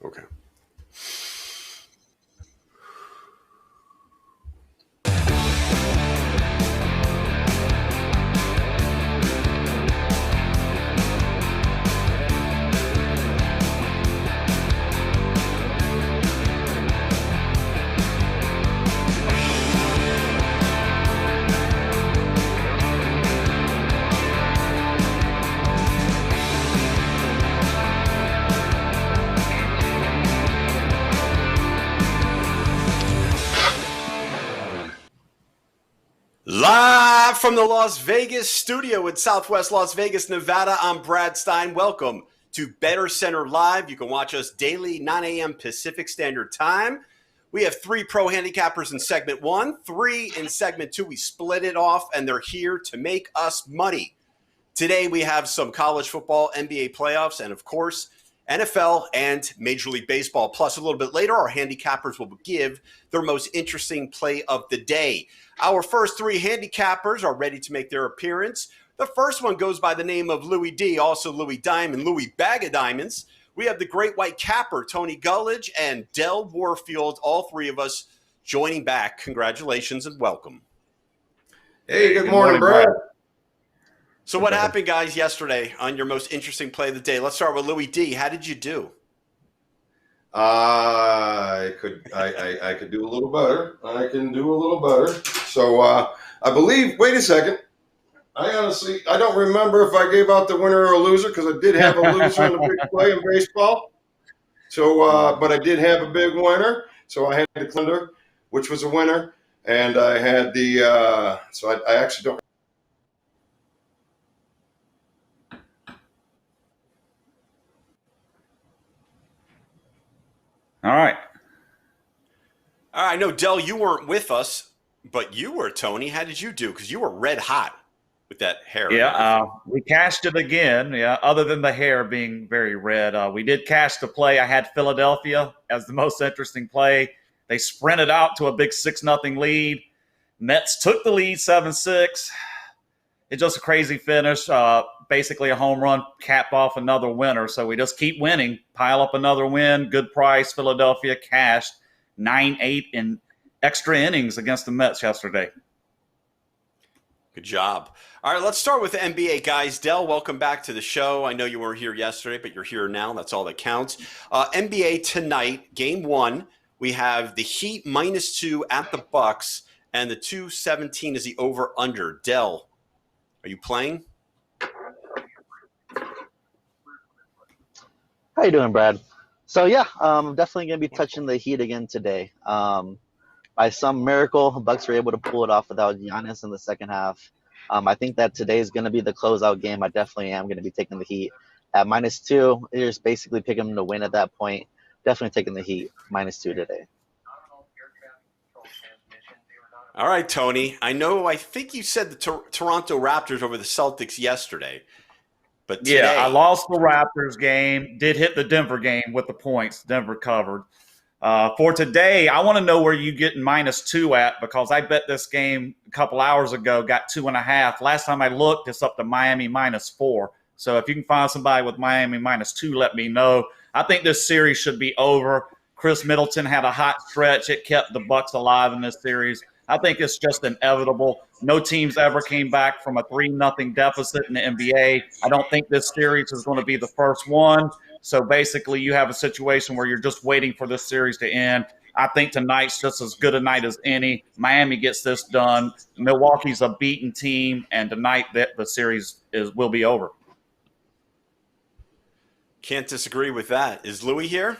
Okay. Live from the Las Vegas studio in Southwest Las Vegas, Nevada, I'm Brad Stein. Welcome to BettorCenter Live. You can watch us daily, 9 a.m. Pacific Standard Time. We have 3 pro handicappers in segment 1, 3 in segment 2. We split it off, and they're here to make us money. Today, we have some college football, NBA playoffs, and of course, NFL and Major League Baseball. Plus, a little bit later, our handicappers will give their most interesting play of the day. Our first 3 handicappers are ready to make their appearance. The first one goes by the name of Louis D, also Louis Diamond, Louis Bag of Diamonds. We have the great white capper, Tony Gullidge, and Del Warfield, all 3 of us joining back. Congratulations and welcome. Hey, good morning, Brad. So what happened, guys, yesterday on your most interesting play of the day? Let's start with Louis D. How did you do? I could do a little better. I can do a little better. So I believe. Wait a second. I don't remember if I gave out the winner or a loser because I did have a loser in the big play in baseball. So, but I did have a big winner. So I had the Clinder, which was a winner, and I had the. So I actually don't. All right. I know, Del, you weren't with us, but you were, Tony. How did you do? Because you were red hot with that hair. Yeah, we cashed it again. Yeah, other than the hair being very red. We did cash the play. I had Philadelphia as the most interesting play. They sprinted out to a big 6-0 lead. Mets took the lead 7-6. It's just a crazy finish. Basically a home run, cap off another winner. So we just keep winning, pile up another win. Good price. Philadelphia cashed 9-8 in extra innings against the Mets yesterday. Good job. All right, let's start with the NBA, guys. Del, welcome back to the show. I know you weren't here yesterday, but you're here now. That's all that counts. NBA tonight, game 1. We have the Heat -2 at the Bucks, and the 217 is the over-under. Del, are you playing? How you doing, Brad? So yeah, I'm definitely gonna be touching the Heat again today. By some miracle, Bucks were able to pull it off without Giannis in the second half. I think that today is gonna be the closeout game. I definitely am gonna be taking the Heat at -2. You're just basically picking them to win at that point. Definitely taking the Heat -2 today. All right, Tony. I think you said the Toronto Raptors over the Celtics yesterday. But today, yeah, I lost the Raptors game, did hit the Denver game with the points. Denver covered. For today, I want to know where you getting -2 at because I bet this game a couple hours ago got 2.5. Last time I looked, it's up to Miami -4. So if you can find somebody with Miami -2, let me know. I think this series should be over. Chris Middleton had a hot stretch. It kept the Bucks alive in this series. I think it's just inevitable. No teams ever came back from a 3-0 deficit in the NBA. I don't think this series is going to be the first one. So basically, you have a situation where you're just waiting for this series to end. I think tonight's just as good a night as any. Miami gets this done. Milwaukee's a beaten team, and tonight the series will be over. Can't disagree with that. Is Louis here?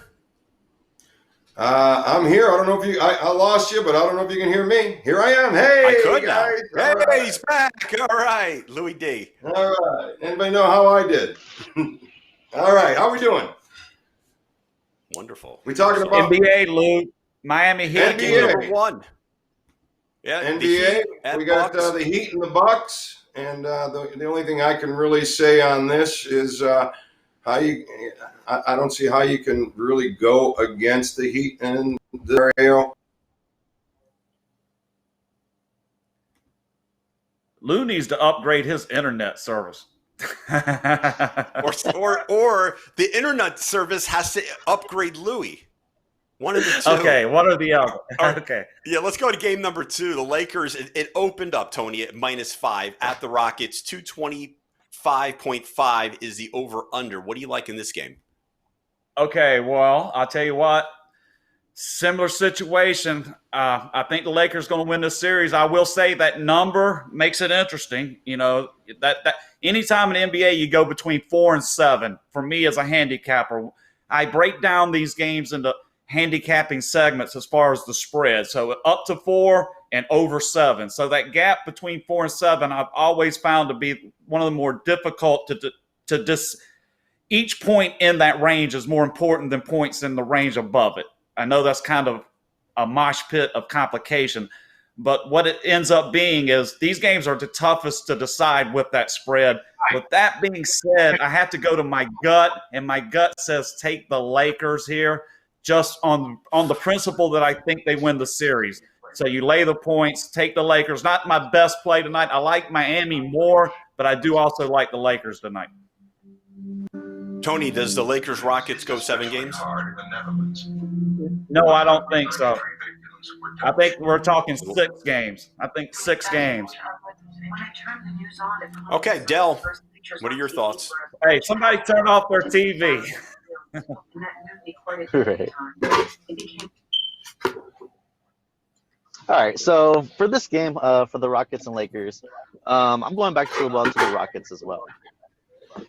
I'm here. I don't know if I lost you, but I don't know if you can hear me. Here I am. Hey, I could guys. Now. Hey, right. He's back. All right, Louis D. All right. Anybody know how I did? All right. How we doing? Wonderful. We talking about NBA, Lou. Miami Heat. Game number 1. Yeah. NBA. We got the Heat and the Bucks, and the only thing I can really say on this is how you. I don't see how you can really go against the Heat and the scenario. Lou needs to upgrade his internet service. or the internet service has to upgrade Louis. One of the two. Okay, one or the other. Right. Okay. Yeah, let's go to game number 2. The Lakers, it opened up, Tony, at -5 at the Rockets. 225.5 is the over-under. What do you like in this game? Okay, well, I'll tell you what. Similar situation. I think the Lakers going to win this series. I will say that number makes it interesting. You know, that anytime in the NBA you go between 4 and 7, for me as a handicapper, I break down these games into handicapping segments as far as the spread. So up to 4 and over 7. So that gap between 4 and 7, I've always found to be one of the more difficult to each point in that range is more important than points in the range above it. I know that's kind of a mosh pit of complication, but what it ends up being is these games are the toughest to decide with that spread. With that being said, I have to go to my gut, and my gut says take the Lakers here, just on the principle that I think they win the series. So you lay the points, take the Lakers. Not my best play tonight. I like Miami more, but I do also like the Lakers tonight. Tony, does the Lakers-Rockets go 7 games? No, I don't think so. I think we're talking 6 games. I think 6 games. Okay, Dell, what are your thoughts? Hey, somebody turn off their TV. Right. All right, so for this game, for the Rockets and Lakers, I'm going back to the Rockets as well.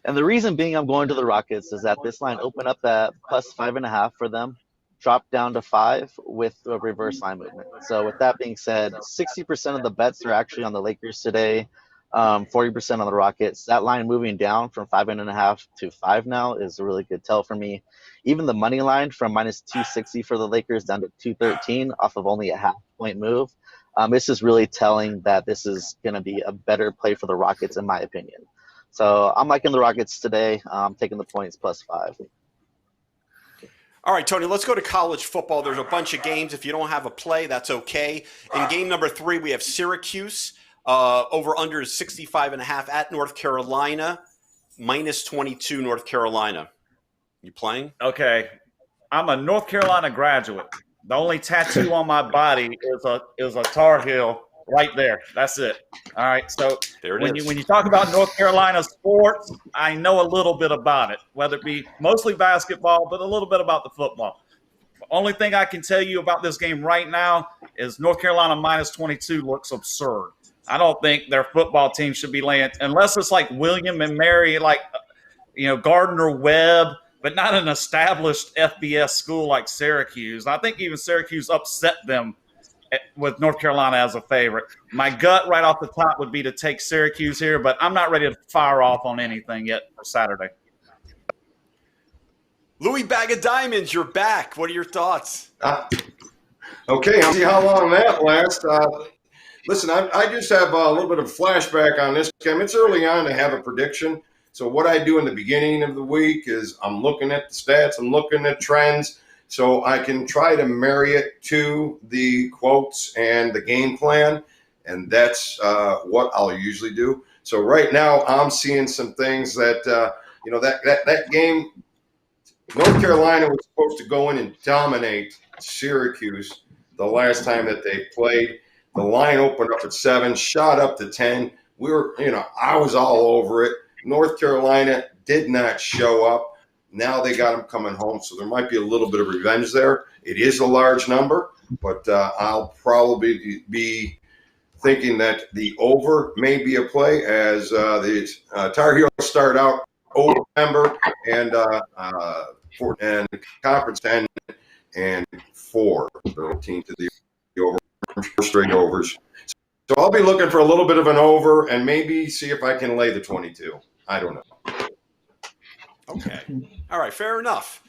And the reason being I'm going to the Rockets is that this line opened up at +5.5 for them, dropped down to 5 with a reverse line movement. So with that being said, 60% of the bets are actually on the Lakers today, 40% on the Rockets. That line moving down from 5.5 to 5 now is a really good tell for me. Even the money line from -260 for the Lakers down to 213 off of only a half-point move. This is really telling that this is going to be a better play for the Rockets, in my opinion. So I'm liking the Rockets today. I'm taking the points +5. All right, Tony, let's go to college football. There's a bunch of games. If you don't have a play, that's okay. In game number 3, we have Syracuse. Over-under is 65.5 at North Carolina. -22 North Carolina. You playing? Okay. I'm a North Carolina graduate. The only tattoo on my body is a Tar Heel right there. That's it. All right. So when you talk about North Carolina sports, I know a little bit about it, whether it be mostly basketball, but a little bit about the football. The only thing I can tell you about this game right now is North Carolina -22 looks absurd. I don't think their football team should be laying, unless it's like William and Mary, like, Gardner Webb, but not an established FBS school like Syracuse. I think even Syracuse upset them with North Carolina as a favorite. My gut right off the top would be to take Syracuse here, but I'm not ready to fire off on anything yet for Saturday. Louis Bag of Diamonds, you're back. What are your thoughts? Okay, I'll see how long that lasts. Listen, I just have a little bit of flashback on this game. It's early on to have a prediction. So what I do in the beginning of the week is I'm looking at the stats, I'm looking at trends, so I can try to marry it to the quotes and the game plan, and that's what I'll usually do. So right now I'm seeing some things that, that game, North Carolina was supposed to go in and dominate Syracuse the last time that they played. The line opened up at 7, shot up to 10. I was all over it. North Carolina did not show up. Now they got them coming home, so there might be a little bit of revenge there. It is a large number, but I'll probably be thinking that the over may be a play as the Tar Heels start out over member and conference 10 and 4. The team to the over, 4 straight overs. So I'll be looking for a little bit of an over and maybe see if I can lay the 22. I don't know. Okay. All right. Fair enough.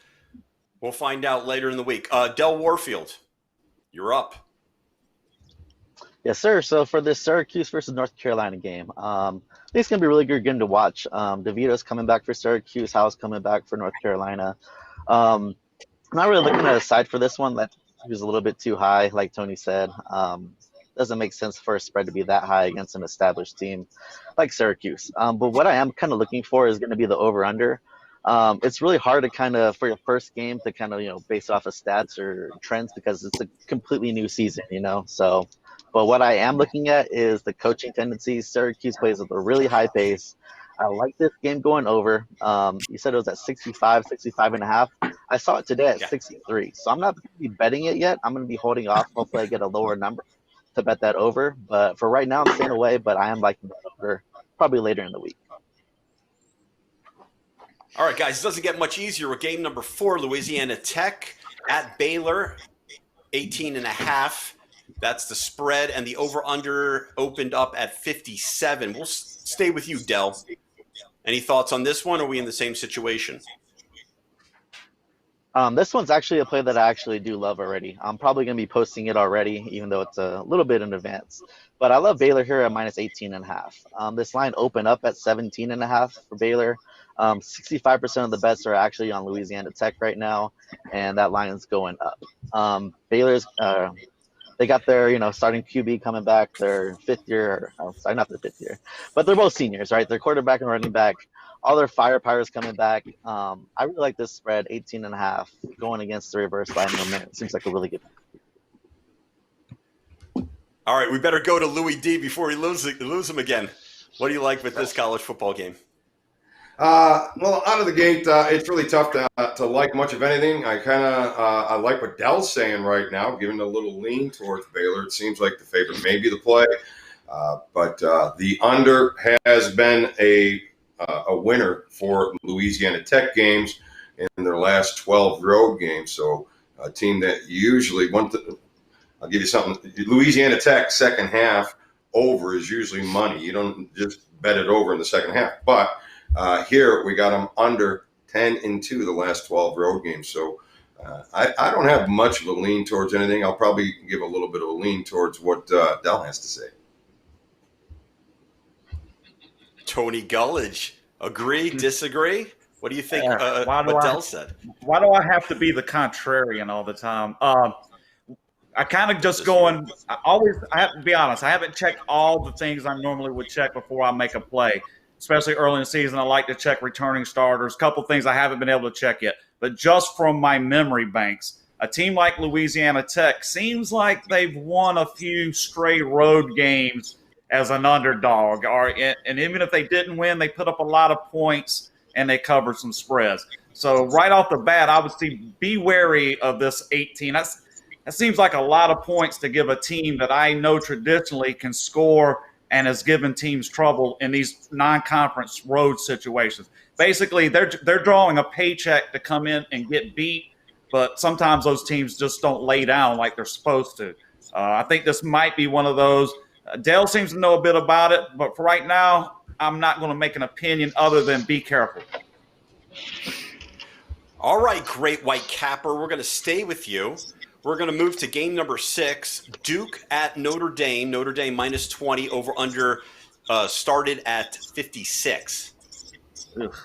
We'll find out later in the week. Del Warfield, you're up. Yes, sir. So for this Syracuse versus North Carolina game, I think it's going to be a really good game to watch. DeVito's coming back for Syracuse. Howe's coming back for North Carolina. I'm not really looking at a side for this one. That was a little bit too high, like Tony said. doesn't make sense for a spread to be that high against an established team like Syracuse. But what I am kind of looking for is going to be the over/under. It's really hard to kind of, for your first game, to kind of, base off of stats or trends because it's a completely new season, So, but what I am looking at is the coaching tendencies. Syracuse plays at a really high pace. I like this game going over. You said it was at 65, 65 and a half. I saw it today at 63. So I'm not going to be betting it yet. I'm going to be holding off. Hopefully I get a lower number to bet that over. But for right now, I'm staying away. But I am liking that over probably later in the week. All right, guys, it doesn't get much easier with game number 4, Louisiana Tech at Baylor, 18.5. That's the spread, and the over-under opened up at 57. We'll stay with you, Del. Any thoughts on this one, or are we in the same situation? This one's actually a play that I actually do love already. I'm probably going to be posting it already, even though it's a little bit in advance. But I love Baylor here at minus 18.5. This line opened up at 17.5 for Baylor. 65% of the bets are actually on Louisiana Tech right now, and that line is going up. Baylor's they got their starting QB coming back, their fifth year. Sorry, not their fifth year, but they're both seniors, right? Their quarterback and running back. All their firepower's coming back. I really like this spread, 18.5, going against the reverse line momentum. It seems like a really good. All right, we better go to Louis D before we lose him again. What do you like with this college football game? Well, out of the gate, it's really tough to like much of anything. I like what Dell's saying right now, giving a little lean towards Baylor. It seems like the favorite may be the play, but the under has been a winner for Louisiana Tech games in their last 12 road games. So a team that usually I'll give you something. Louisiana Tech second half over is usually money. You don't just bet it over in the second half. But here we got them under 10-2 the last 12 road games. So I don't have much of a lean towards anything. I'll probably give a little bit of a lean towards what Dell has to say. Tony Gullidge, agree, disagree? What do you think what Dell said? Why do I have to be the contrarian all the time? I kind of just I have to be honest, I haven't checked all the things I normally would check before I make a play, especially early in the season. I like to check returning starters, a couple things I haven't been able to check yet. But just from my memory banks, a team like Louisiana Tech seems like they've won a few stray road games as an underdog, and even if they didn't win, they put up a lot of points and they covered some spreads. So right off the bat, I would be wary of this 18. That seems like a lot of points to give a team that I know traditionally can score and has given teams trouble in these non-conference road situations. Basically, they're drawing a paycheck to come in and get beat, but sometimes those teams just don't lay down like they're supposed to. I think this might be one of those. Dale seems to know a bit about it, but for right now, I'm not going to make an opinion other than be careful. All right, Great White Capper, we're going to stay with you. We're going to move to game number 6, Duke at Notre Dame. Notre Dame minus 20, over under started at 56. Ugh.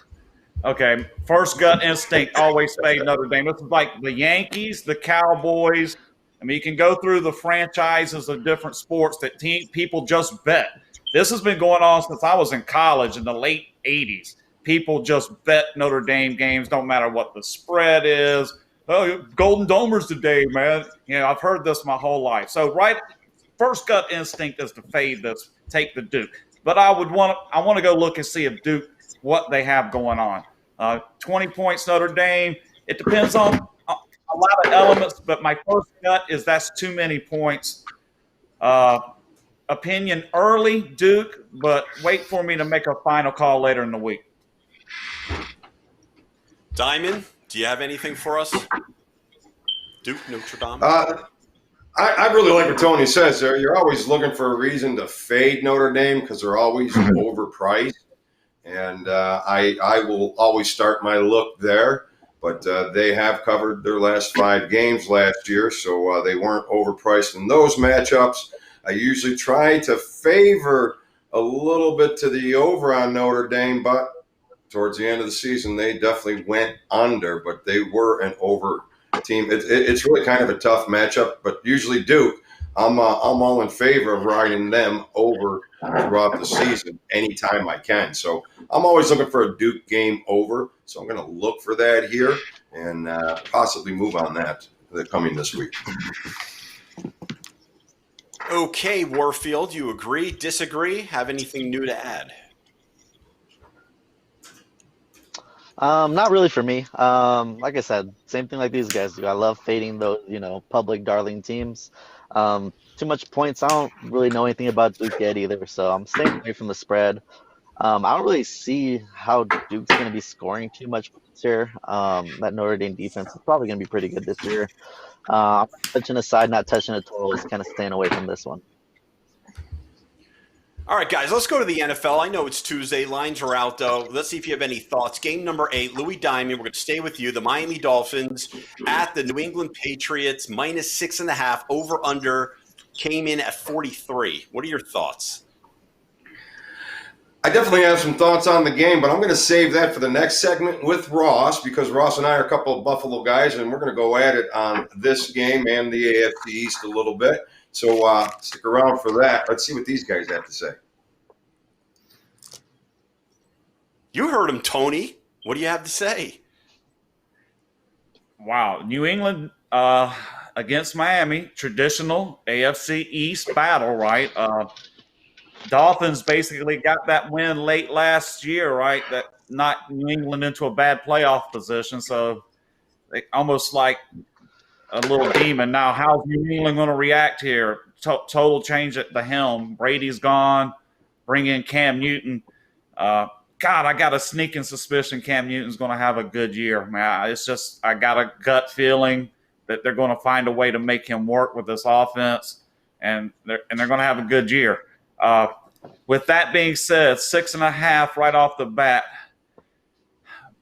Okay, first gut instinct, always fade Notre Dame. This is like the Yankees, the Cowboys. I mean, you can go through the franchises of different sports that people just bet. This has been going on since I was in college in the late 80s. People just bet Notre Dame games, don't matter what the spread is. Oh, Golden Domers today, man. I've heard this my whole life. So first gut instinct is to fade this, take the Duke. But I want to go look and see if Duke, what they have going on. 20 points Notre Dame. It depends on a lot of elements, but my first gut is that's too many points. Opinion early, Duke, but wait for me to make a final call later in the week. Diamond, do you have anything for us? Duke, Notre Dame? I really like what Tony says there. You're always looking for a reason to fade Notre Dame because they're always overpriced. And I will always start my look there. But they have covered their last 5 games last year, so they weren't overpriced in those matchups. I usually try to favor a little bit to the over on Notre Dame, but towards the end of the season, they definitely went under, but they were an over team. It's really kind of a tough matchup, but usually Duke, I'm all in favor of riding them over throughout the season anytime I can. So I'm always looking for a Duke game over. So I'm going to look for that here and possibly move on that coming this week. Okay, Warfield, you agree, disagree, have anything new to add? Not really for me. Like I said, same thing like these guys do. I love fading those, public darling teams. Too much points. I don't really know anything about Duke yet either, so I'm staying away from the spread. I don't really see how Duke's going to be scoring too much points here. That Notre Dame defense is probably going to be pretty good this year. I'm touching a side, not touching a total. Just kind of staying away from this one. All right, guys, let's go to the NFL. I know it's Tuesday. Lines are out, though. Let's see if you have any thoughts. Game number 8, Louis Diamond. We're going to stay with you. The Miami Dolphins at the New England Patriots, -6.5. Over-under came in at 43. What are your thoughts? I definitely have some thoughts on the game, but I'm going to save that for the next segment with Ross because Ross and I are a couple of Buffalo guys, and we're going to go at it on this game and the AFC East a little bit. So stick around for that. Let's see what these guys have to say. You heard him, Tony. What do you have to say? Wow. New England against Miami, traditional AFC East battle, right? Dolphins basically got that win late last year, right? That knocked New England into a bad playoff position. So they almost like a little demon. Now, how's New England going to react here? Total change at the helm. Brady's gone. Bring in Cam Newton. God, I got a sneaking suspicion Cam Newton's going to have a good year. Man, it's just I got a gut feeling that they're going to find a way to make him work with this offense, and they're going to have a good year. With that being said, 6.5 right off the bat.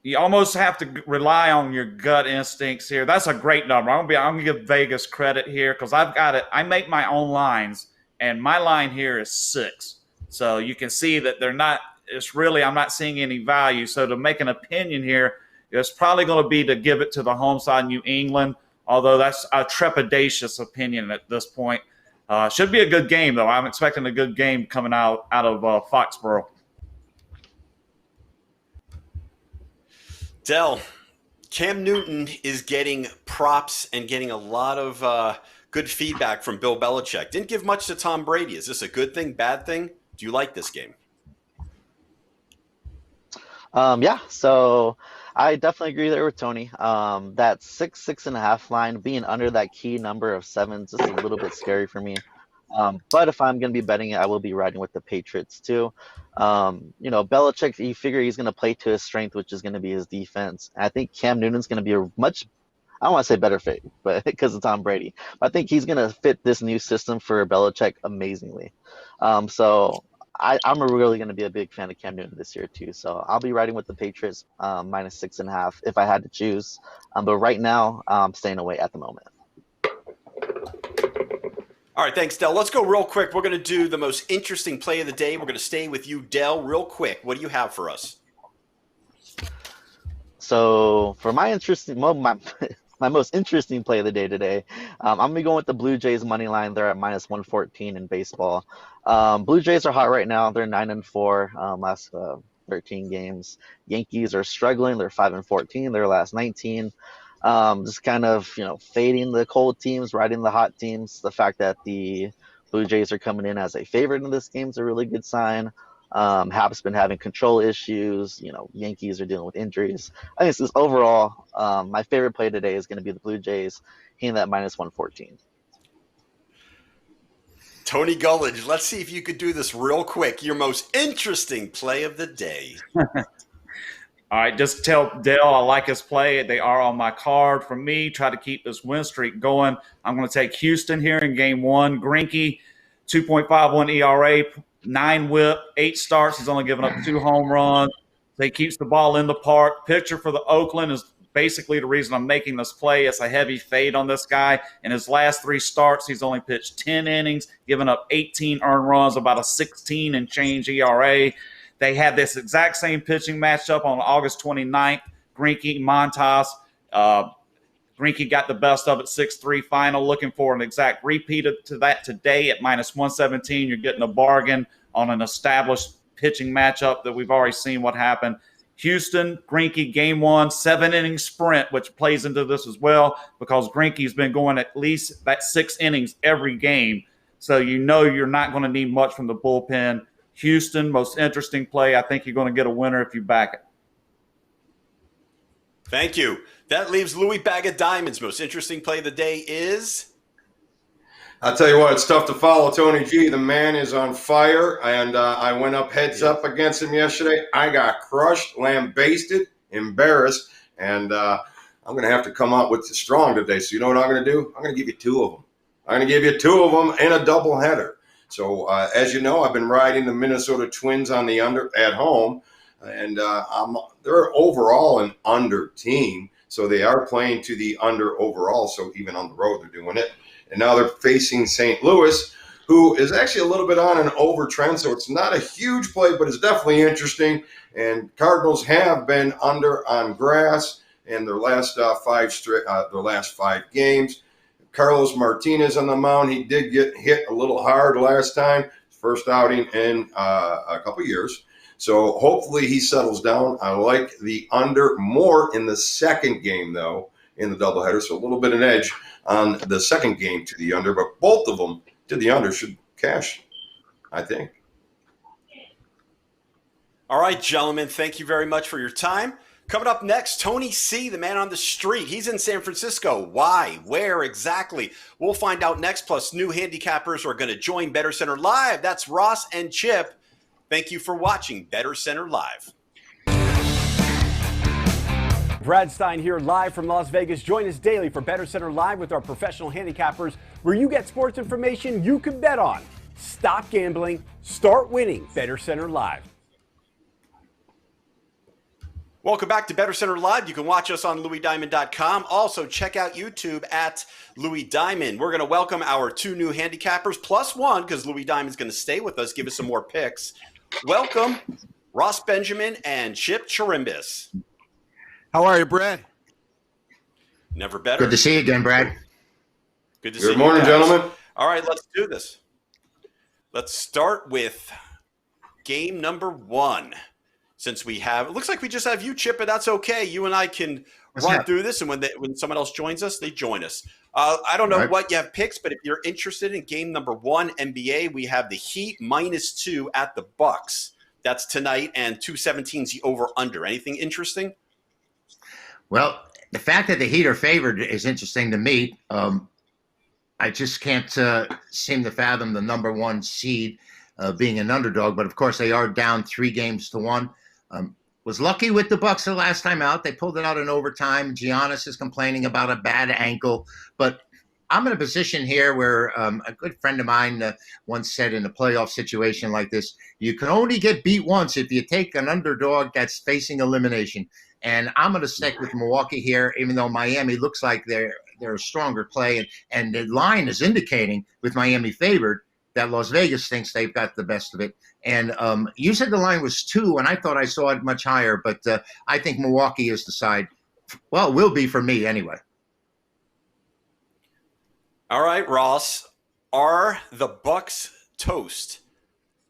You almost have to rely on your gut instincts here. That's a great number. I'm gonna give Vegas credit here because I've got it. I make my own lines, and my line here is 6. So you can see that they're not. It's really I'm not seeing any value. So to make an opinion here, it's probably going to be to give it to the home side, New England. Although that's a trepidatious opinion at this point. Should be a good game though. I'm expecting a good game coming out of Foxborough. Dell, Cam Newton is getting props and getting a lot of good feedback from Bill Belichick. Didn't give much to Tom Brady. Is this a good thing, bad thing? Do you like this game? Yeah, so I definitely agree there with Tony. That 6.5 line being under that key number of 7 is just a little bit scary for me. But if I'm going to be betting it, I will be riding with the Patriots too. Belichick, you figure he's going to play to his strength, which is going to be his defense. I think Cam Newton's going to be a much, I don't want to say better fit, but because of Tom Brady. I think he's going to fit this new system for Belichick amazingly. So I'm really going to be a big fan of Cam Newton this year too. So I'll be riding with the Patriots -6.5 if I had to choose. But right now, I'm staying away at the moment. All right, thanks, Dell. Let's go real quick. We're going to do the most interesting play of the day. We're going to stay with you, Dell, real quick. What do you have for us? So for my most interesting play of the day today, I'm going to be going with the Blue Jays money line. They're at -114 in baseball. Blue Jays are hot right now. They're 9-4 last 13 games. Yankees are struggling. They're 5-14 their last 19. Just kind of, fading the cold teams, riding the hot teams. The fact that the Blue Jays are coming in as a favorite in this game is a really good sign. Hab's been having control issues. Yankees are dealing with injuries. I think this overall, my favorite play today is going to be the Blue Jays hitting that -114. Tony Gullidge, let's see if you could do this real quick. Your most interesting play of the day. All right, just tell Dale I like his play. They are on my card for me. Try to keep this win streak going. I'm going to take Houston here in game 1. Greinke, 2.51 ERA, 9 whip, 8 starts. He's only given up 2 home runs. He keeps the ball in the park. Pitcher for the Oakland is basically the reason I'm making this play. It's a heavy fade on this guy. In his last 3 starts, he's only pitched 10 innings, given up 18 earned runs, about a 16 and change ERA. They had this exact same pitching matchup on August 29th. Greinke, Montas. Greinke got the best of it, 6-3 final. Looking for an exact repeat to that today at -117. You're getting a bargain on an established pitching matchup that we've already seen what happened. Houston, Greinke, game 1, 7-inning sprint, which plays into this as well because Greinke's been going at least that 6 innings every game. So you're not going to need much from the bullpen. Houston, most interesting play. I think you're going to get a winner if you back it. Thank you. That leaves Louis Bag of Diamonds. Most interesting play of the day is? I'll tell you what, it's tough to follow Tony G. The man is on fire, and I went up heads up against him yesterday. I got crushed, lambasted, embarrassed, and I'm going to have to come out with the strong today. So you know what I'm going to do? I'm going to give you 2 of them. I'm going to give you 2 of them in a doubleheader. So as you know, I've been riding the Minnesota Twins on the under at home, and they're overall an under team. So they are playing to the under overall. So even on the road, they're doing it. And now they're facing St. Louis, who is actually a little bit on an over trend. So it's not a huge play, but it's definitely interesting. And Cardinals have been under on grass in their last 5 games. Carlos Martinez on the mound. He did get hit a little hard last time, first outing in a couple years. So hopefully he settles down. I like the under more in the second game, though, in the doubleheader. So a little bit of an edge on the second game to the under, but both of them to the under should cash, I think. All right, gentlemen, thank you very much for your time. Coming up next, Tony C., the man on the street. He's in San Francisco. Why? Where exactly? We'll find out next. Plus, new handicappers are going to join BettorCenter Live. That's Ross and Chip. Thank you for watching BettorCenter Live. Brad Stein here live from Las Vegas. Join us daily for BettorCenter Live with our professional handicappers, where you get sports information you can bet on. Stop gambling, start winning. BettorCenter Live. Welcome back to BettorCenter Live. You can watch us on LouisDiamond.com. Also, check out YouTube at Louis Diamond. We're going to welcome our 2 new handicappers, plus 1, because Louis Diamond's going to stay with us, give us some more picks. Welcome, Ross Benjamin and Chip Chirimbus. How are you, Brad? Never better. Good to see you again, Brad. Good to see you. Good morning, gentlemen. All right, let's do this. Let's start with game number 1. Since we have, it looks like we just have you, Chip, but that's okay. You and I can run through this, and when someone else joins us, they join us. I don't know what you have picks, but if you're interested in game number 1, NBA, we have the Heat -2 at the Bucks. That's tonight, and 217's the over-under. Anything interesting? Well, the fact that the Heat are favored is interesting to me. I just can't seem to fathom the number 1 seed being an underdog, but of course they are down 3-1. Was lucky with the Bucks the last time out. They pulled it out in overtime. Giannis is complaining about a bad ankle, but I'm in a position here where a good friend of mine once said in a playoff situation like this, you can only get beat once if you take an underdog that's facing elimination. And I'm going to stick with Milwaukee here, even though Miami looks like they're a stronger play. And the line is indicating, with Miami favored, that Las Vegas thinks they've got the best of it. And you said the line was 2, and I thought I saw it much higher. But I think Milwaukee is the side. Well, it will be for me anyway. All right, Ross. Are the Bucks toast,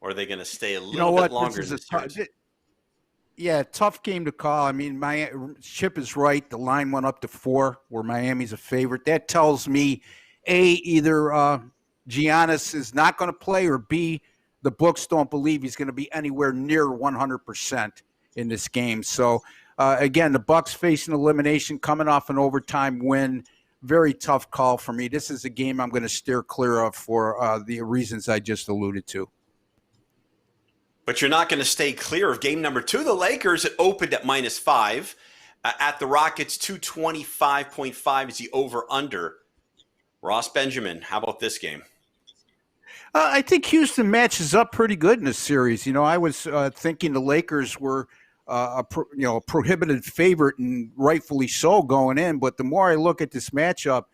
or are they going to stay a little bit longer in the series? Yeah, tough game to call. I mean, Chip is right. The line went up to 4, where Miami's a favorite. That tells me, A, either Giannis is not going to play, or B, the books don't believe he's going to be anywhere near 100% in this game. So, again, the Bucks facing elimination, coming off an overtime win. Very tough call for me. This is a game I'm going to steer clear of for the reasons I just alluded to. But you're not going to stay clear of game number 2. The Lakers, it opened at -5. At the Rockets, 225.5 is the over-under. Ross Benjamin, how about this game? I think Houston matches up pretty good in this series. You know, I was thinking the Lakers were a prohibited favorite, and rightfully so going in. But the more I look at this matchup,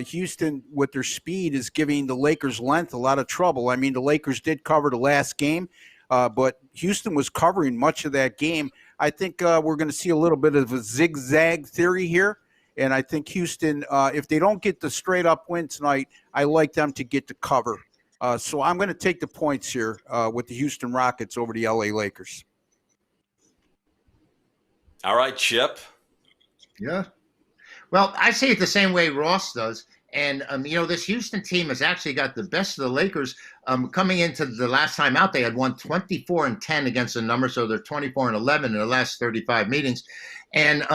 Houston, with their speed, is giving the Lakers' length a lot of trouble. I mean, the Lakers did cover the last game, but Houston was covering much of that game. I think we're going to see a little bit of a zigzag theory here. And I think Houston, if they don't get the straight up win tonight, I like them to get the cover. So I'm going to take the points here with the Houston Rockets over the LA Lakers. All right, Chip. Yeah. Well, I see it the same way Ross does. And, this Houston team has actually got the best of the Lakers coming into the last time out. They had won 24-10 against the number, so they're 24-11 in the last 35 meetings. And,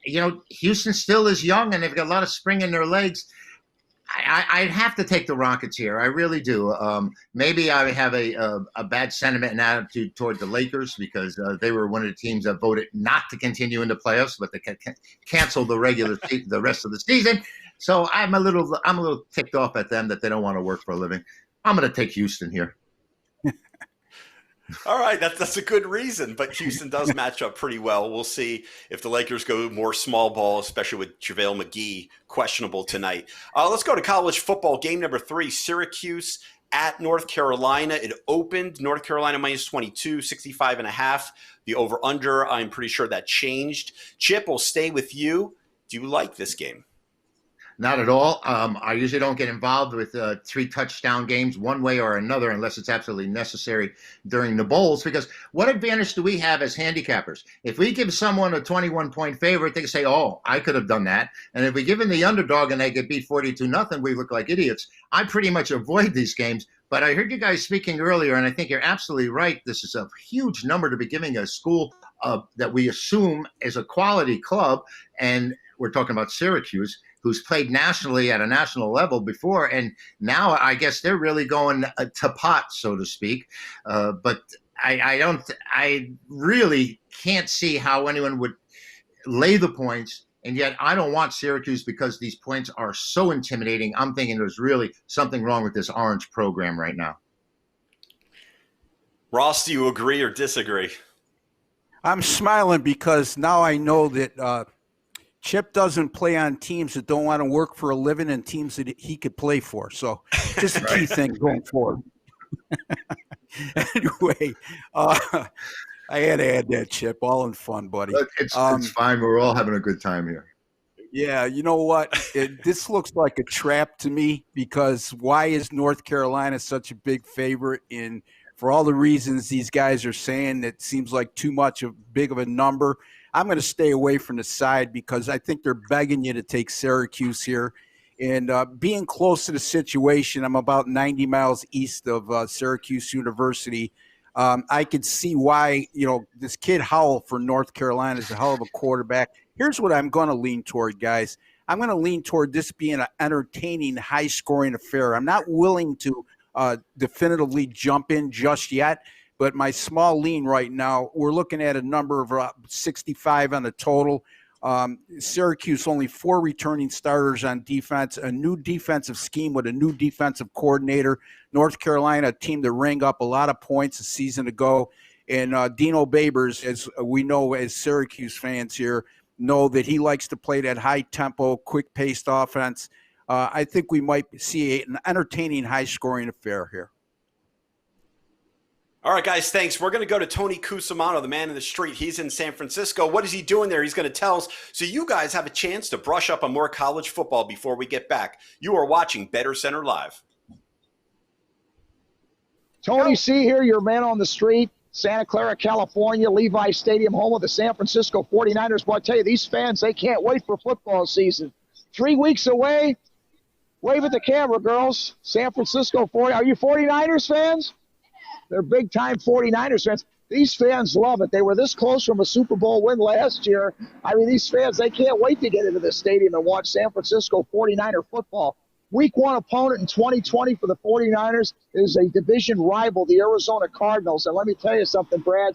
Houston still is young, and they've got a lot of spring in their legs. I'd have to take the Rockets here. I really do. Maybe I have a bad sentiment and attitude toward the Lakers because they were one of the teams that voted not to continue in the playoffs, but they canceled the rest of the season. So I'm a little ticked off at them that they don't want to work for a living. I'm going to take Houston here. All right, that's a good reason, but Houston does match up pretty well. We'll see if the Lakers go more small ball, especially with JaVale McGee questionable tonight. Let's go to college football. Game number 3, Syracuse at North Carolina. It opened North Carolina minus 22, 65.5. The over-under, I'm pretty sure that changed. Chip, will stay with you. Do you like this game? Not at all. I usually don't get involved with 3 touchdown games one way or another unless it's absolutely necessary during the bowls, because what advantage do we have as handicappers? If we give someone a 21-point favorite, they can say, oh, I could have done that. And if we give them the underdog and they get beat 42-0, we look like idiots. I pretty much avoid these games. But I heard you guys speaking earlier, and I think you're absolutely right. This is a huge number to be giving a school that we assume is a quality club. And we're talking about Syracuse, who's played nationally at a national level before, and now I guess they're really going to pot, so to speak. But I really can't see how anyone would lay the points, and yet I don't want Syracuse because these points are so intimidating. I'm thinking there's really something wrong with this Orange program right now. Ross, do you agree or disagree? I'm smiling because now I know that Chip doesn't play on teams that don't want to work for a living and teams that he could play for. So just a key thing going forward. Anyway, I had to add that, Chip. All in fun, buddy. It's fine. We're all having a good time here. Yeah, you know what? This looks like a trap to me because why is North Carolina such a big favorite? And for all the reasons these guys are saying, it seems like too much of big of a number. I'm going to stay away from the side because I think they're begging you to take Syracuse here. And being close to the situation, I'm about 90 miles east of Syracuse University. I could see why, this kid Howell for North Carolina is a hell of a quarterback. Here's what I'm going to lean toward, guys. I'm going to lean toward this being an entertaining, high-scoring affair. I'm not willing to definitively jump in just yet. But my small lean right now, we're looking at a number of 65 on the total. Syracuse only 4 returning starters on defense, a new defensive scheme with a new defensive coordinator. North Carolina, a team that rang up a lot of points a season ago. And Dino Babers, as we know as Syracuse fans here, know that he likes to play that high-tempo, quick-paced offense. I think we might see an entertaining, high-scoring affair here. All right, guys, thanks. We're going to go to Tony Cusimano, the man in the street. He's in San Francisco. What is he doing there? He's going to tell us. So you guys have a chance to brush up on more college football before we get back. You are watching BettorCenter Live. Tony C. here, your man on the street, Santa Clara, California, Levi Stadium, home of the San Francisco 49ers. But I tell you, these fans, they can't wait for football season. 3 weeks away. Wave at the camera, girls. San Francisco 40. Are you 49ers fans? They're big-time 49ers fans. These fans love it. They were this close from a Super Bowl win last year. I mean, these fans, they can't wait to get into the stadium and watch San Francisco 49er football. Week 1 opponent in 2020 for the 49ers is a division rival, the Arizona Cardinals. And let me tell you something, Brad.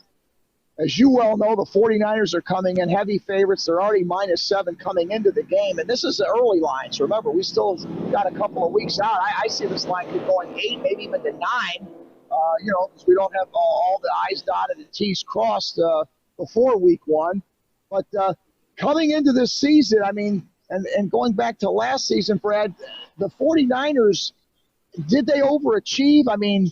As you well know, the 49ers are coming in heavy favorites. They're already -7 coming into the game. And this is the early lines. Remember, we still got a couple of weeks out. I see this line keep going 8, maybe even to 9. Because we don't have all the I's dotted and T's crossed before week 1. But coming into this season, I mean, and going back to last season, Brad, the 49ers, did they overachieve? I mean,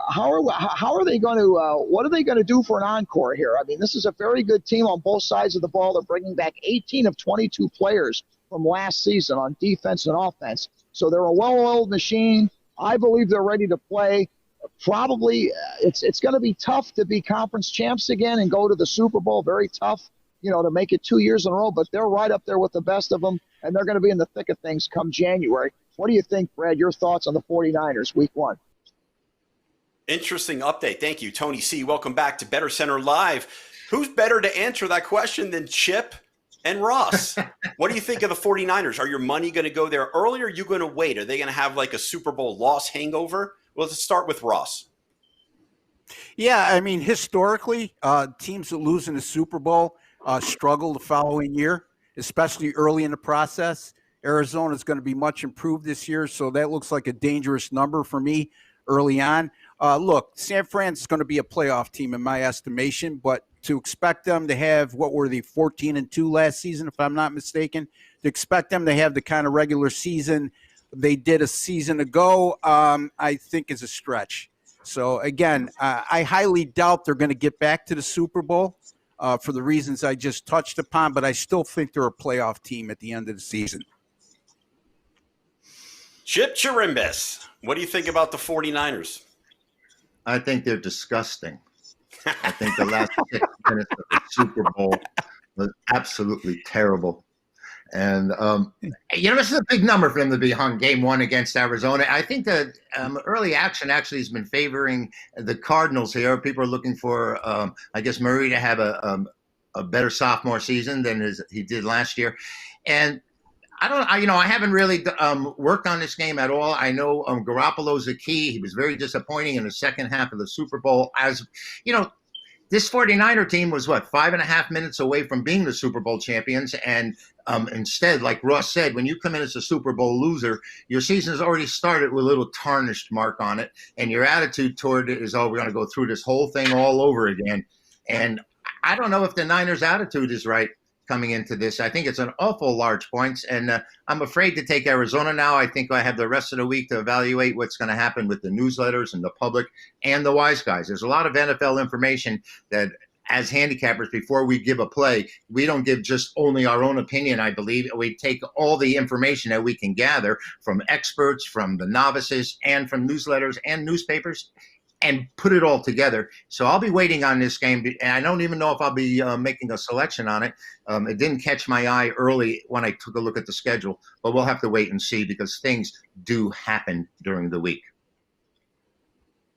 how are they going to what are they going to do for an encore here? I mean, this is a very good team on both sides of the ball. They're bringing back 18 of 22 players from last season on defense and offense, so they're a well-oiled machine. I believe they're ready to play. Probably it's going to be tough to be conference champs again and go to the Super Bowl. Very tough, to make it 2 years in a row. But they're right up there with the best of them, and they're going to be in the thick of things come January. What do you think, Brad? Your thoughts on the 49ers Week 1? Interesting update. Thank you, Tony C. Welcome back to BettorCenter Live. Who's better to answer that question than Chip and Ross? What do you think of the 49ers? Are your money going to go there early, or are you going to wait? Are they going to have like a Super Bowl loss hangover? Well, let's start with Ross. Yeah, I mean, historically, teams that lose in the Super Bowl struggle the following year, especially early in the process. Arizona is going to be much improved this year, so that looks like a dangerous number for me early on. Look, San Fran is going to be a playoff team in my estimation, but to expect them to have, what were they, 14-2 last season, if I'm not mistaken, to expect them to have the kind of regular season they did a season ago, I think is a stretch. So, again, I highly doubt they're going to get back to the Super Bowl for the reasons I just touched upon, but I still think they're a playoff team at the end of the season. Chip Chirimbes, what do you think about the 49ers? I think they're disgusting. I think the last 6 minutes of the Super Bowl was absolutely terrible. And, this is a big number for them to be on game 1 against Arizona. I think that early action actually has been favoring the Cardinals here. People are looking for, I guess, Murray to have a better sophomore season than he did last year. And I haven't really worked on this game at all. I know Garoppolo's a key. He was very disappointing in the second half of the Super Bowl. As you know, this 49er team was 5.5 minutes away from being the Super Bowl champions. And instead, like Ross said, when you come in as a Super Bowl loser, your season has already started with a little tarnished mark on it. And your attitude toward it is, we're going to go through this whole thing all over again. And I don't know if the Niners' attitude is right coming into this. I think it's an awful large points, and I'm afraid to take Arizona now. I think I have the rest of the week to evaluate what's going to happen with the newsletters and the public and the wise guys. There's a lot of NFL information that, as handicappers, before we give a play, we don't give just only our own opinion, I believe. We take all the information that we can gather from experts, from the novices, and from newsletters and newspapers, and put it all together. So I'll be waiting on this game, and I don't even know if I'll be making a selection on it. It didn't catch my eye early when I took a look at the schedule, but we'll have to wait and see because things do happen during the week.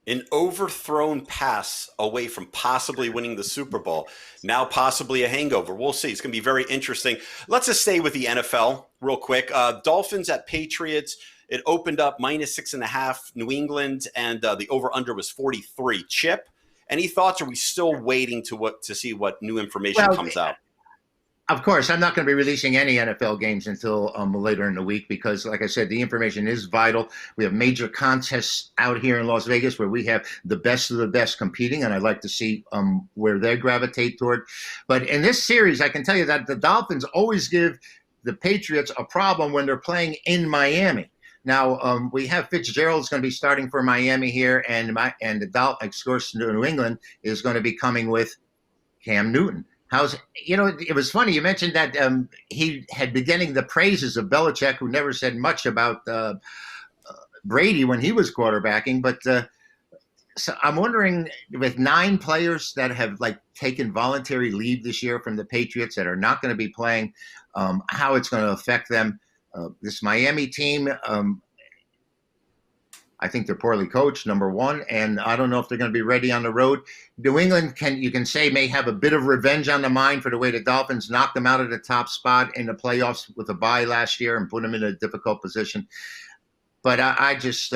An overthrown pass away from possibly winning the Super Bowl, now possibly a hangover. We'll see. It's going to be very interesting. Let's just stay with the NFL real quick. Dolphins at Patriots. It opened up -6.5 New England, and the over-under was 43. Chip, any thoughts? Are we still waiting to see what new information comes out? Of course, I'm not going to be releasing any NFL games until later in the week because, like I said, the information is vital. We have major contests out here in Las Vegas where we have the best of the best competing, and I'd like to see where they gravitate toward. But in this series, I can tell you that the Dolphins always give the Patriots a problem when they're playing in Miami. Now, we have Fitzgerald's going to be starting for Miami here, and the Dolphins, of course, New England is going to be coming with Cam Newton. It was funny. You mentioned that he had been getting the praises of Belichick, who never said much about Brady when he was quarterbacking. But so I'm wondering, with 9 players that have taken voluntary leave this year from the Patriots that are not going to be playing, how it's going to affect them. This Miami team, I think they're poorly coached, number one, and I don't know if they're going to be ready on the road. New England, you can say, may have a bit of revenge on the mind for the way the Dolphins knocked them out of the top spot in the playoffs with a bye last year and put them in a difficult position. But I just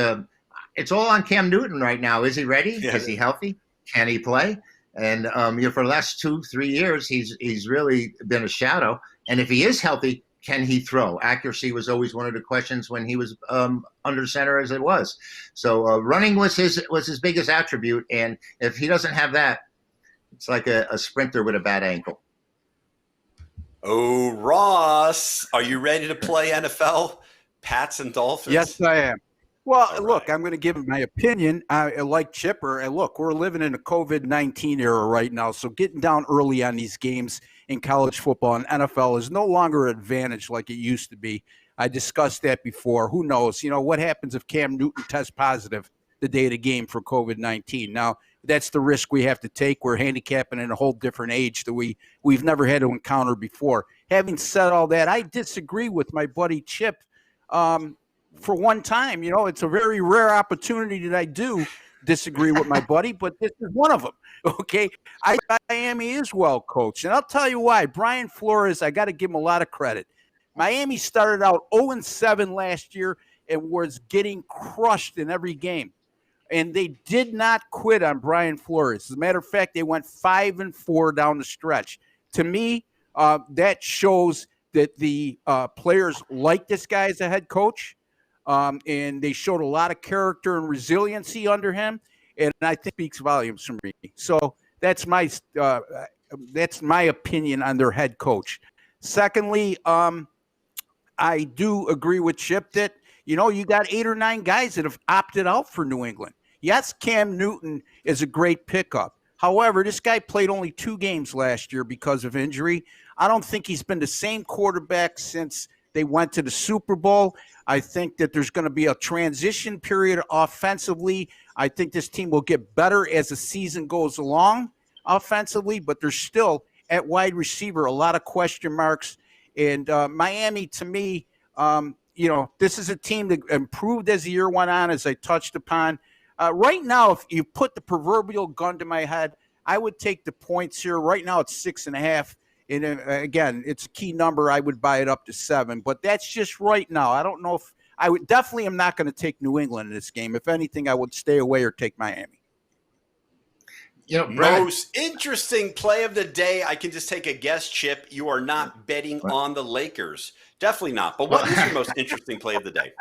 it's all on Cam Newton right now. Is he ready? Yeah. Is he healthy? Can he play? And for the last 2-3 years, he's really been a shadow. And if he is healthy, can he throw? Accuracy was always one of the questions when he was under center as it was. So running was his biggest attribute. And if he doesn't have that, it's like a sprinter with a bad ankle. Oh, Ross, are you ready to play NFL? Pats and Dolphins? Yes, I am. Well, All look, right. I'm going to give my opinion. I like Chipper. And look, we're living in a COVID-19 era right now. So getting down early on these games in college football and NFL is no longer an advantage like it used to be. I discussed that before. Who knows? What happens if Cam Newton tests positive the day of the game for COVID-19? Now, that's the risk we have to take. We're handicapping in a whole different age that we've never had to encounter before. Having said all that, I disagree with my buddy Chip. For one time, it's a very rare opportunity that I do disagree with my buddy, but this is one of them. Okay. Miami is well coached. And I'll tell you why. Brian Flores, I got to give him a lot of credit. Miami started out 0-7 last year and was getting crushed in every game. And they did not quit on Brian Flores. As a matter of fact, they went 5-4 down the stretch. To me, that shows that the players like this guy as a head coach. And they showed a lot of character and resiliency under him, and I think speaks volumes for me. So that's my opinion on their head coach. Secondly, I do agree with Chip that you got 8 or 9 guys that have opted out for New England. Yes, Cam Newton is a great pickup. However, this guy played only 2 games last year because of injury. I don't think he's been the same quarterback since they went to the Super Bowl. I think that there's going to be a transition period offensively. I think this team will get better as the season goes along offensively, but there's still at wide receiver a lot of question marks. And Miami, to me, this is a team that improved as the year went on, as I touched upon. Right now, if you put the proverbial gun to my head, I would take the points here. Right now, it's 6.5. And again, it's a key number. I would buy it up to 7, but that's just right now. I don't know if I would definitely am not going to take New England in this game. If anything, I would stay away or take Miami. Brad, Most interesting play of the day. I can just take a guess, Chip. You are not betting on the Lakers. Definitely not. But what is your most interesting play of the day?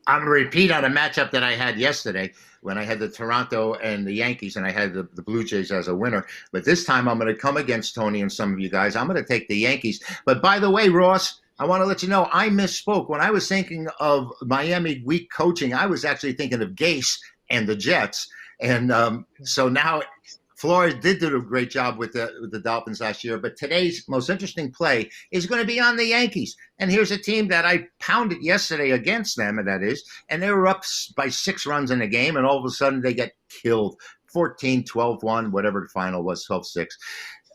I'm going to repeat on a matchup that I had yesterday when I had the Toronto and the Yankees, and I had the Blue Jays as a winner. But this time I'm going to come against Tony and some of you guys. I'm going to take the Yankees. But by the way, Ross, I want to let you know I misspoke. When I was thinking of Miami weak coaching, I was actually thinking of Gase and the Jets. And so now Flores did do a great job with the Dolphins last year, but today's most interesting play is going to be on the Yankees. And here's a team that I pounded yesterday against them, and they were up by 6 runs in the game, and all of a sudden they get killed, 14, 12-1, whatever the final was, 12-6.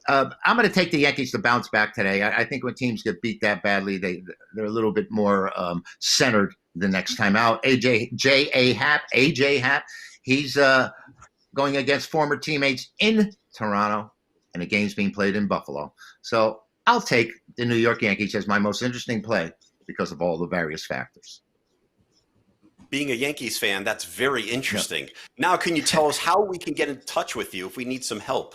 I'm going to take the Yankees to bounce back today. I think when teams get beat that badly, they're a little bit more centered the next time out. AJ Happ, he's going against former teammates in Toronto, and the game's being played in Buffalo. So I'll take the New York Yankees as my most interesting play because of all the various factors. Being a Yankees fan, that's very interesting. Yep. Now, can you tell us how we can get in touch with you if we need some help?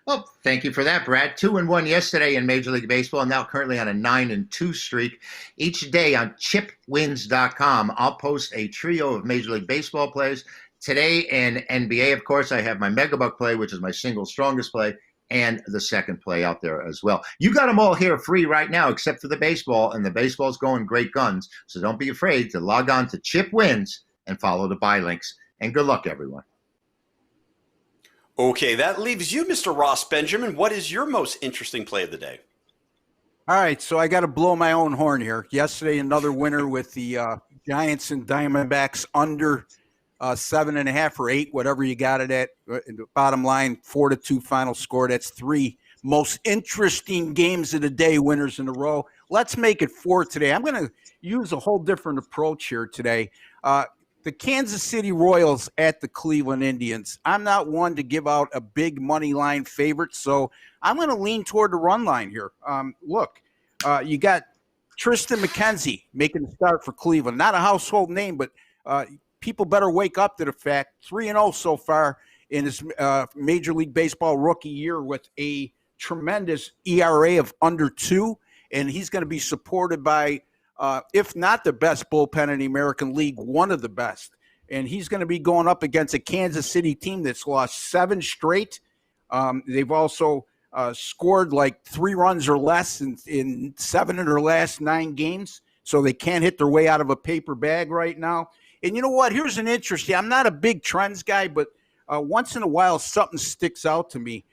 Well, thank you for that, Brad. 2-1 yesterday in Major League Baseball, now currently on a 9-2 streak. Each day on chipwins.com, I'll post a trio of Major League Baseball plays. Today in NBA, of course, I have my Megabuck play, which is my single strongest play, and the second play out there as well. You got them all here free right now, except for the baseball, and the baseball's going great guns. So don't be afraid to log on to Chip Wins and follow the buy links. And good luck, everyone. Okay, that leaves you, Mr. Ross Benjamin. What is your most interesting play of the day? All right, so I got to blow my own horn here. Yesterday, another winner with the Giants and Diamondbacks under 7.5 or 8, whatever you got it at. The bottom line, 4-2 final score. That's 3 most interesting games of the day winners in a row. Let's make it 4 today. I'm going to use a whole different approach here today. The Kansas City Royals at the Cleveland Indians. I'm not one to give out a big money line favorite, so I'm going to lean toward the run line here. Look, you got Tristan McKenzie making the start for Cleveland. Not a household name, but people better wake up to the fact 3-0 so far in his Major League Baseball rookie year with a tremendous ERA of under 2, and he's going to be supported by if not the best bullpen in the American League, one of the best. And he's going to be going up against a Kansas City team that's lost 7 straight. They've also scored like 3 runs or less in 7 of their last 9 games. so they can't hit their way out of a paper bag right now. And you know what? Here's an interesting. I'm not a big trends guy, but once in a while something sticks out to me.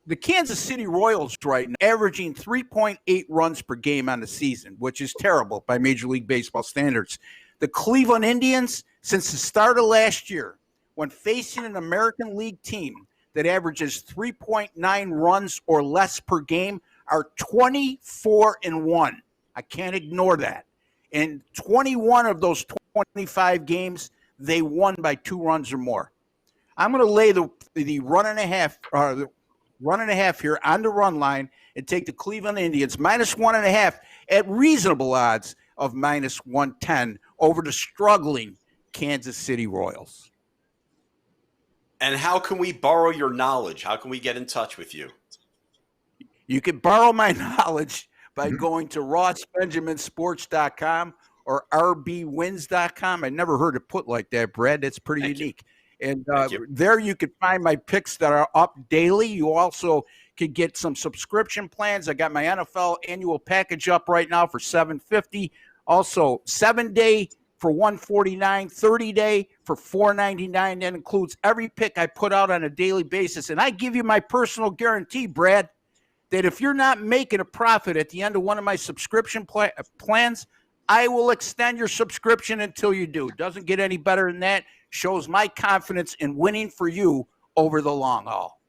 The Kansas City Royals right now averaging 3.8 runs per game on the season, which is terrible by Major League Baseball standards. The Cleveland Indians, since the start of last year, when facing an American League team that averages 3.9 runs or less per game, are 24-1. I can't ignore that. And 21 of those 25 games, they won by 2 runs or more. I'm going to lay the run and a half here on the run line and take the Cleveland Indians -1.5 at reasonable odds of -110 over the struggling Kansas City Royals. And how can we borrow your knowledge? How can we get in touch with you? You can borrow my knowledge by going to rossbenjaminsports.com or rbwins.com. I never heard it put like that, Brad. That's pretty unique. And there you can find my picks that are up daily. You also can get some subscription plans. I got my NFL annual package up right now for $750. Also, 7-day for $149, 30-day for $499. That includes every pick I put out on a daily basis. And I give you my personal guarantee, Brad, that if you're not making a profit at the end of one of my subscription plans, I will extend your subscription until you do. Doesn't get any better than that. Shows my confidence in winning for you over the long haul.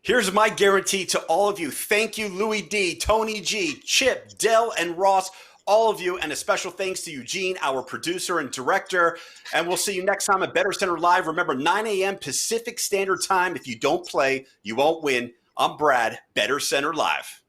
Here's my guarantee to all of you. Thank you, Louis D, Tony G, Chip, Dell, and Ross, all of you, and a special thanks to Eugene, our producer and director. And we'll see you next time at BettorCenter Live. Remember, 9 a.m. Pacific Standard Time. If you don't play, you won't win. I'm Brad, BettorCenter Live.